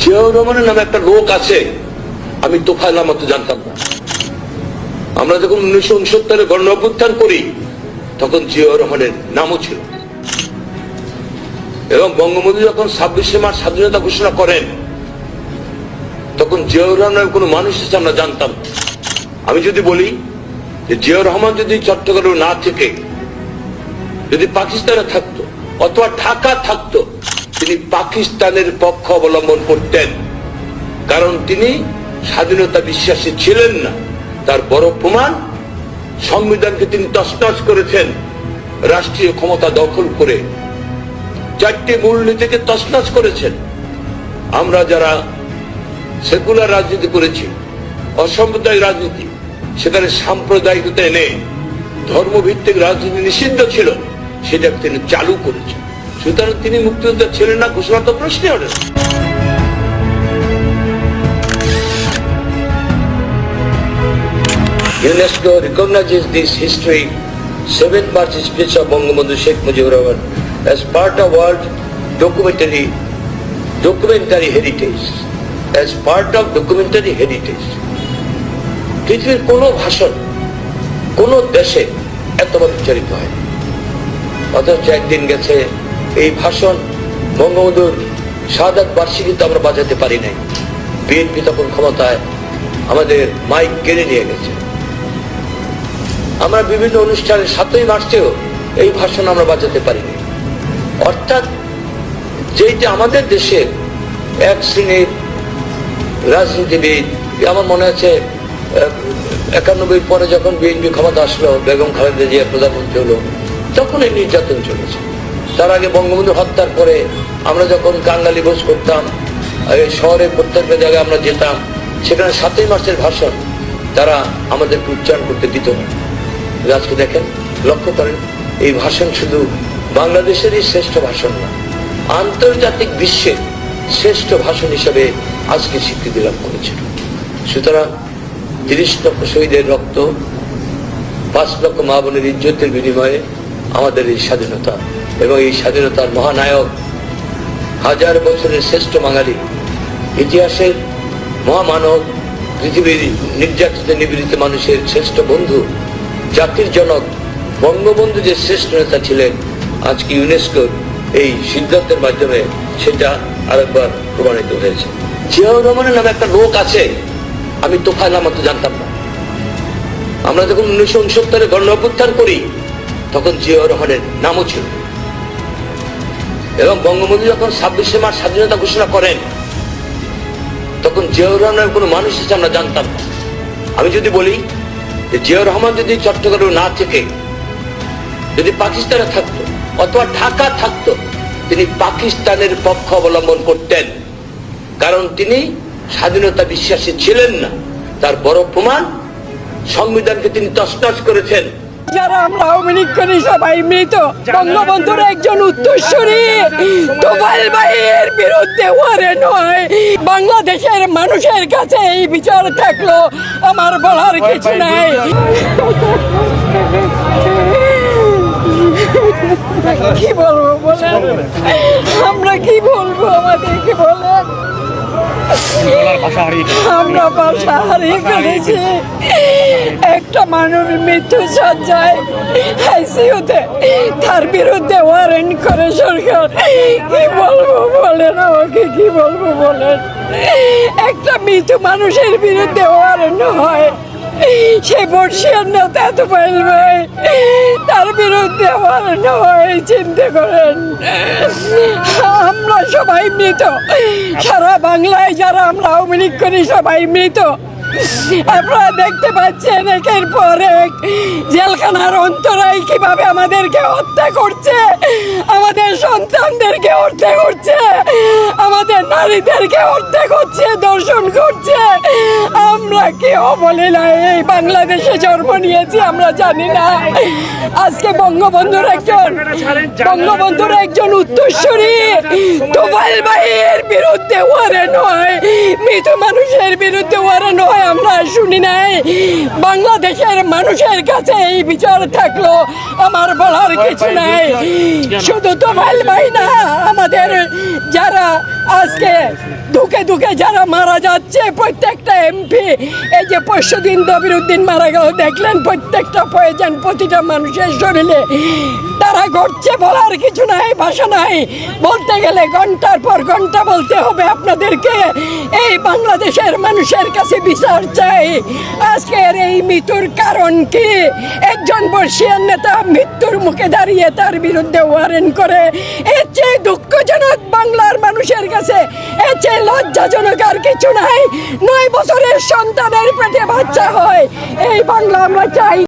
জিয়াউর রহমানের নামে একটা লোক আছে, আমি তোফায়েল আহমদ তো জানতাম না। আমরা যখন 1969 গণ অভ্যুত্থান করি তখন জিয়াউর রহমানের নামও ছিল, এবং বঙ্গবন্ধু যখন 26শে মার্চ স্বাধীনতা ঘোষণা করেন তখন জিয়াউর রহমানের কোন মানুষ হিসেবে আমরা জানতাম। আমি যদি বলি যে জিয়াউর রহমান যদি চট্টগ্রামে না থেকে যদি পাকিস্তানে থাকতো অথবা ঢাকা থাকতো, তিনি পাকিস্তানের পক্ষ অবলম্বন করতেন, কারণ তিনি স্বাধীনতা বিশ্বাসী ছিলেন না। তার বড় প্রমাণ, সংবিধানকে তিনি তছনছ করেছেন রাষ্ট্রীয় ক্ষমতা দখল করে, 4টি মূলনীতিকে তছনছ করেছেন। আমরা যারা সেকুলার রাজনীতি করেছি, অসাম্প্রদায়িক রাজনীতি, সেখানে সাম্প্রদায়িকতা এনে ধর্মভিত্তিক রাজনীতি নিষিদ্ধ ছিল, সেটা তিনি চালু করেছেন। সুতরাং তিনি মুক্তিযোদ্ধা ছিলেন না ঘোষণা তো প্রশ্নই ওঠে না। UNESCO recognizes this history, 7th March speech of Bangabandhu Sheikh Mujibur Rahman as part of world documentary heritage. As part of documentary heritage. পৃথিবীর কোন ভাষণ কোন দেশে এতবার উচ্চারিত হয়, অথচ একদিন গেছে এই ভাষণ বঙ্গবন্ধুর শাহাদাত বার্ষিকীতে আমরা বাজাতে পারি নাই। বিএনপি তখন ক্ষমতায়, আমাদের মাইক কেড়ে নিয়ে গেছে। আমরা বিভিন্ন অনুষ্ঠানে 7ই মার্চেও এই ভাষণ আমরা বাজাতে পারিনি। অর্থাৎ যেটা আমাদের দেশের এক শ্রেণীর রাজনীতিবিদ, আমার মনে আছে 91 পরে যখন বিএনপি ক্ষমতা আসলো, বেগম খালেদা জিয়া প্রধানমন্ত্রী হলো, তখন এই নির্যাতন চলেছে। তার আগে বঙ্গবন্ধু হত্যার পরে আমরা যখন কাঙ্গালি ভোজ করতাম, শহরের প্রত্যেকটা জায়গায় আমরা যেতাম, সেখানে 7ই মার্চের ভাষণ তারা আমাদেরকে উচ্চারণ করতে দিত না। আজকে দেখেন, লক্ষ্য করেন, এই ভাষণ শুধু বাংলাদেশেরই শ্রেষ্ঠ ভাষণ না, আন্তর্জাতিক বিশ্বের শ্রেষ্ঠ ভাষণ হিসেবে আজকে স্বীকৃতি লাভ করেছিল। সুতরাং 30 লক্ষ শহীদের রক্ত, 5 লক্ষ মা বোনের ইজ্জতের বিনিময়ে আমাদের এই স্বাধীনতা, এবং এই স্বাধীনতার মহানায়ক, 1000 বছরের শ্রেষ্ঠ বাঙালি, ইতিহাসের মহামানব, পৃথিবীর নির্যাতিত নিপীড়িত মানুষের শ্রেষ্ঠ বন্ধু, জাতির জনক বঙ্গবন্ধু যে শ্রেষ্ঠ নেতা ছিলেন, আজকে ইউনেস্কোর এই সিদ্ধান্তের মাধ্যমে সেটা আরেকবার প্রমাণিত হয়েছে। জিয়াউর রহমানের নামে একটা লোক আছে, আমি তোফায়েল আহমদ তো জানতাম না। আমরা যখন 1969 গণ অভ্যুত্থান করি তখন জিয়াউর রহমানের নামও ছিল, এবং বঙ্গবন্ধু যখন 26শে মার্চ স্বাধীনতা ঘোষণা করেন তখন জিয়াউর রহমানের কোন মানুষ হিসেবে আমরা জানতাম না। আমি যদি বলি যে জিয়াউর রহমান যদি চট্টগ্রামে না থেকে যদি পাকিস্তানে থাকতো অথবা ঢাকা থাকতো, তিনি পাকিস্তানের পক্ষ অবলম্বন করতেন, কারণ তিনি স্বাধীনতা বিশ্বাসী ছিলেন না। তার বড় প্রমাণ, সংবিধানকে তিনি তছনছ করেছেন। যারা আমরা আওয়ামী লীগ করি সবাই মৃত। বঙ্গবন্ধুর একজন উত্তরসূরি তোফায়েল ভাইয়ের বিরুদ্ধে ওয়ারেন্ট হয়। বাংলাদেশের মানুষের কাছে এই বিচার থাকলো, আমার বলার কিছু নাই। কি বলবো বলেন, আমরা কি বলবো, আমাদেরকে বলেন। আমরা ভাষা হারিয়ে ফেলেছি। একটা মানুষ মৃত্যু সজ্জায় আইসিইউতে, তার বিরুদ্ধে ওয়ারেন্ট করে সরকার। কি বলবো বলেন, আমাকে কি বলবো বলেন। একটা মৃত্যু মানুষের বিরুদ্ধে ওয়ারেন্ট হয়, সে বর্ষিয়ার নেতা তোফায়েল ভাই, তার বিরুদ্ধে ওয়ারেন্ট হয়। চিন্তা করেন, আমরা সবাই মৃত। সারা বাংলায় যারা আমরা আওয়ামী লীগ করি সবাই মৃত। আপনারা দেখতে পাচ্ছেন একের পর এক জেলখানার অন্তরায় কিভাবে আমাদেরকে হত্যা করছে, আমাদের সন্তানদেরকে হত্যা করছে, আমাদের নারীদেরকে হত্যা করছে, দর্শন করছে। আমরা কি অবলীলায় এই বাংলাদেশে জন্ম নিয়েছি আমরা জানি না। আজকে বঙ্গবন্ধুর একজন উত্তরসূরি তোফায়েল ভাইয়ের বিরুদ্ধে ওয়ারেন্ট হয়। মৃত মানুষের বিরুদ্ধে ওয়ারেন্ট হয় আমরা শুনি নাই। বাংলাদেশের মানুষের কাছে এই বিচার থাকলো আমার বলার কিছু নাই। শুধু তোফায়েল ভাই না, আমাদের যারা আজকে দুঃখে দুঃখে যারা মারা যাচ্ছে প্রত্যেকটা এমপি, এই যে পরশুদিন দবিরউদ্দিন মারা গেল দেখলেন, প্রত্যেকটা পয়জন প্রতিটা মানুষের শরীরে তারা ঘটছে, বলার কিছু নাই, ভাষা নাই। বলতে গেলে ঘন্টার পর ঘন্টা বলতে হবে আপনাদেরকে। এই বাংলাদেশের মানুষের কাছে বিচার চাই। আজকের এই মৃত্যুর কারণ কি? একজন বর্ষিয়ান নেতা মৃত্যুর মুখে দাঁড়িয়ে তার বিরুদ্ধে ওয়ারেন্ট করে, এর চেয়ে দুঃখজনক বাংলার মানুষের কাছে, এর চেয়ে লজ্জাজনক আর কিছু নাই। 9 বছরের সন্তানের পেটে বাচ্চা হয়, এই বাংলা আমরা চাই।